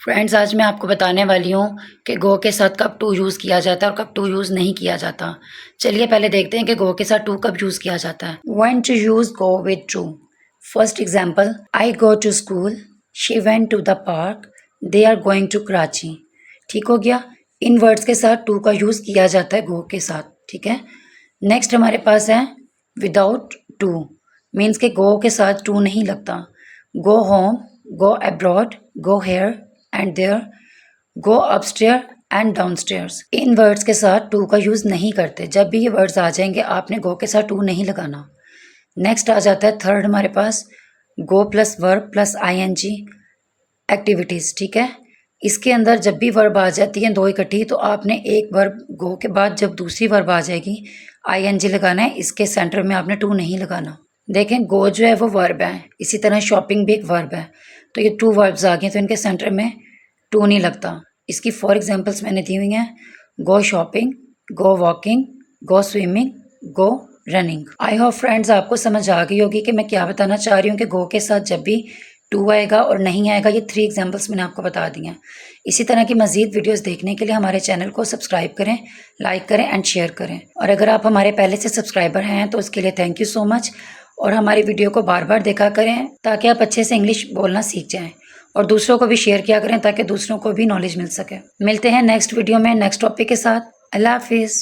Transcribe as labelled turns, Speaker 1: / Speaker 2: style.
Speaker 1: Friends, आज मैं आपको बताने वाली हूँ कि गो के साथ कब टू यूज़ किया जाता है और कब टू यूज़ नहीं किया जाता। चलिए पहले देखते हैं कि गो के साथ टू कब यूज़ किया जाता है। When to use go with to. First example, I go to school, she went to the park, they are going to Karachi. ठीक हो गया। इन वर्ड्स के साथ टू का यूज़ किया जाता है गो के साथ। ठीक है। नेक्स्ट हमारे पास है विदाउट टू। मीन्स के गो के साथ टू नहीं लगता। Go home, go abroad, go here and there, go upstair and downstairs. In words के साथ टू का यूज़ नहीं करते। जब भी ये वर्ड्स आ जाएंगे आपने गो के साथ टू नहीं लगाना। नेक्स्ट आ जाता है थर्ड हमारे पास go plus verb plus ING activities. ठीक है। इसके अंदर जब भी वर्ब आ जाती है दो इकट्ठी तो आपने एक वर्ब गो के बाद जब दूसरी वर्ब आ जाएगी ING लगाना है। इसके सेंटर में आपने टू नहीं लगाना। देखें, गो जो है वो वर्ब है, इसी तरह शॉपिंग भी एक वर्ब है। तो ये टू वर्ब्स आ गए तो इनके सेंटर में टू नहीं लगता। इसकी 4 एग्जांपल्स मैंने दी हुई हैं। Go shopping, go walking, go swimming, go running. I hope friends आपको समझ आ गई होगी कि मैं क्या बताना चाह रही हूँ कि गो के साथ जब भी टू आएगा और नहीं आएगा। ये 3 एग्जांपल्स मैंने आपको बता दी हैं। इसी तरह की मज़ीद वीडियोस देखने के लिए हमारे चैनल को सब्सक्राइब करें, लाइक करें एंड शेयर करें। और अगर आप हमारे पहले से सब्सक्राइबर हैं तो उसके लिए थैंक यू सो मच। और हमारी वीडियो को बार बार देखा करें ताकि आप अच्छे से इंग्लिश बोलना सीख जाएं। और दूसरों को भी शेयर किया करें ताकि दूसरों को भी नॉलेज मिल सके। मिलते हैं नेक्स्ट वीडियो में नेक्स्ट टॉपिक के साथ। अल्लाह हाफिज़।